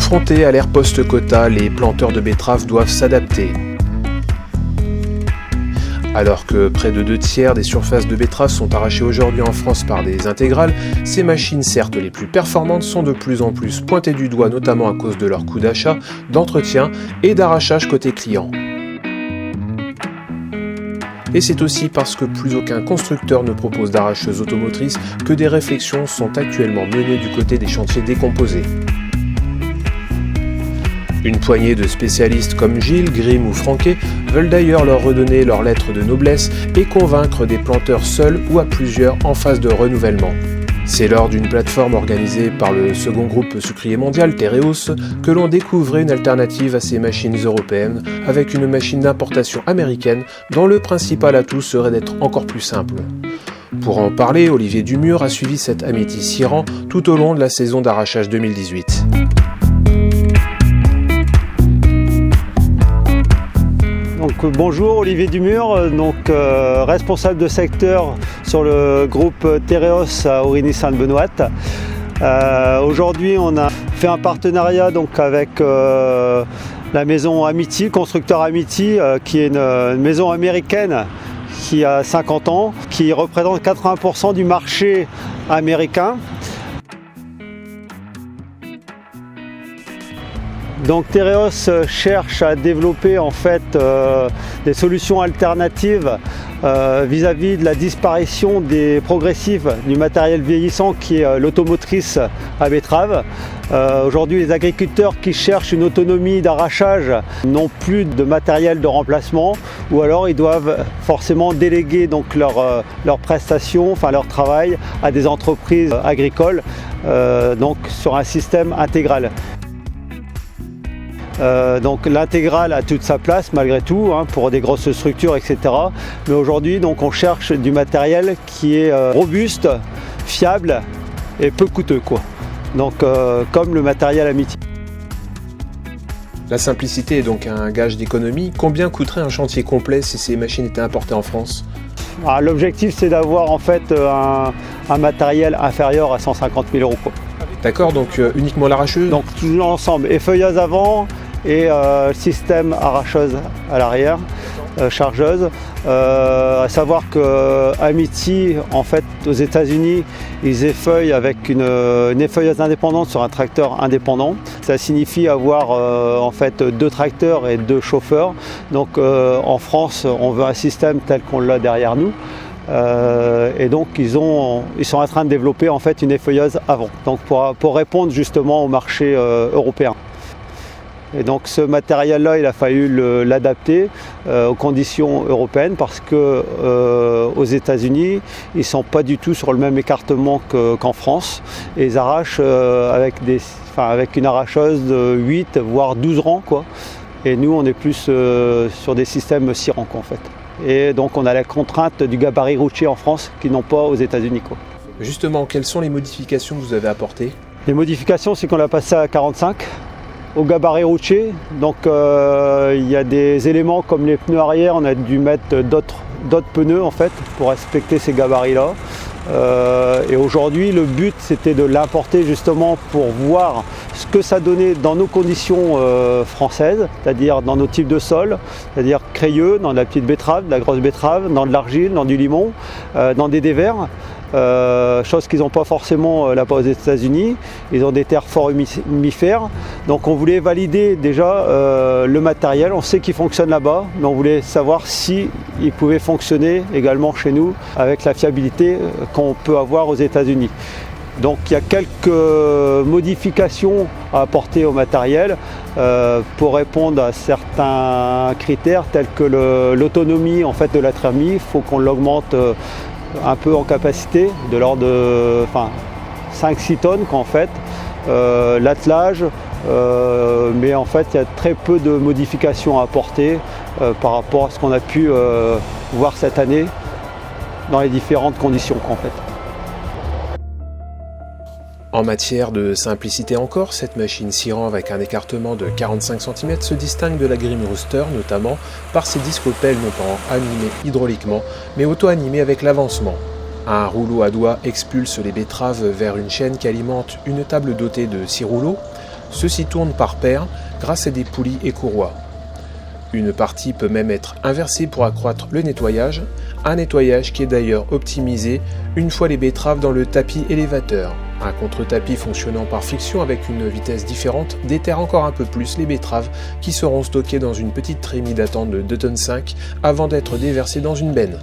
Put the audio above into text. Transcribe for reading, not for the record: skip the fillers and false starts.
Confrontés à l'ère post-quota, les planteurs de betteraves doivent s'adapter. Alors que près de 2/3 des surfaces de betteraves sont arrachées aujourd'hui en France par des intégrales, ces machines, certes les plus performantes, sont de plus en plus pointées du doigt, notamment à cause de leur coût d'achat, d'entretien et d'arrachage côté client. Et c'est aussi parce que plus aucun constructeur ne propose d'arracheuses automotrices que des réflexions sont actuellement menées du côté des chantiers décomposés. Une poignée de spécialistes comme Gilles, Grimm ou Franquet veulent d'ailleurs leur redonner leur lettre de noblesse et convaincre des planteurs seuls ou à plusieurs en phase de renouvellement. C'est lors d'une plateforme organisée par le second groupe sucrier mondial, Tereos, que l'on découvrait une alternative à ces machines européennes avec une machine d'importation américaine dont le principal atout serait d'être encore plus simple. Pour en parler, Olivier Dumur a suivi cette Amity Siran tout au long de la saison d'arrachage 2018. Bonjour, Olivier Dumur, responsable de secteur sur le groupe Tereos à Origny-Sainte-Benoîte. Aujourd'hui, on a fait un partenariat avec la maison Amity, constructeur Amity, qui est une maison américaine qui a 50 ans, qui représente 80% du marché américain. Donc Tereos cherche à développer des solutions alternatives vis-à-vis de la disparition progressive du matériel vieillissant qui est l'automotrice à betterave. Aujourd'hui, les agriculteurs qui cherchent une autonomie d'arrachage n'ont plus de matériel de remplacement, ou alors ils doivent forcément déléguer leurs prestations, leur travail à des entreprises agricoles, sur un système intégral. L'intégral a toute sa place malgré tout pour des grosses structures, etc. Mais aujourd'hui, on cherche du matériel qui est robuste, fiable et peu coûteux, comme le matériel Amity. La simplicité est donc un gage d'économie. Combien coûterait un chantier complet si ces machines étaient importées en France ? L'objectif, c'est d'avoir un matériel inférieur à 150 000 €. D'accord, donc uniquement l'arracheuse ? Donc tout l'ensemble, effeuilleuse avant et système arracheuse à l'arrière, chargeuse. À savoir que Amity, aux États-Unis, ils effeuillent avec une effeuilleuse indépendante sur un tracteur indépendant. Ça signifie avoir 2 tracteurs et 2 chauffeurs. Donc en France, on veut un système tel qu'on l'a derrière nous. Et donc ils sont en train de développer une effeuilleuse avant, pour répondre justement au marché européen. Et donc ce matériel-là, il a fallu l'adapter aux conditions européennes parce que aux États-Unis, ils ne sont pas du tout sur le même écartement qu'en France. Et ils arrachent avec une arracheuse de 8 voire 12 rangs, Et nous, on est plus sur des systèmes 6 rangs, Et donc on a la contrainte du gabarit routier en France qui n'ont pas aux États-Unis. Justement, quelles sont les modifications que vous avez apportées ? Les modifications, c'est qu'on l'a passé à 45 au gabarit routier. Donc il y a des éléments comme les pneus arrière, on a dû mettre d'autres pneus pour respecter ces gabarits-là. Et aujourd'hui, le but, c'était de l'importer justement pour voir ce que ça donnait dans nos conditions françaises, c'est-à-dire dans nos types de sols, c'est-à-dire crayeux, dans de la petite betterave, de la grosse betterave, dans de l'argile, dans du limon, dans des dévers. Chose qu'ils n'ont pas forcément là-bas aux États-Unis. Ils ont des terres fort humifères. Donc on voulait valider déjà le matériel. On sait qu'il fonctionne là-bas, mais on voulait savoir s'il pouvait fonctionner également chez nous avec la fiabilité qu'on peut avoir aux États-Unis. Donc il y a quelques modifications à apporter au matériel pour répondre à certains critères tels que l'autonomie de la thermie. Il faut qu'on l'augmente un peu en capacité, de l'ordre de 5-6 tonnes l'attelage, mais il y a très peu de modifications à apporter par rapport à ce qu'on a pu voir cette année dans les différentes conditions En matière de simplicité encore, cette machine Siran avec un écartement de 45 cm se distingue de la Grimm Rooster, notamment par ses discopelles non pas animées hydrauliquement, mais auto-animées avec l'avancement. Un rouleau à doigts expulse les betteraves vers une chaîne qui alimente une table dotée de 6 rouleaux. Ceux-ci tournent par paires grâce à des poulies et courroies. Une partie peut même être inversée pour accroître le nettoyage, un nettoyage qui est d'ailleurs optimisé une fois les betteraves dans le tapis élévateur. Un contre-tapis fonctionnant par friction avec une vitesse différente déterre encore un peu plus les betteraves qui seront stockées dans une petite trémie datant de 2,5 tonnes avant d'être déversées dans une benne.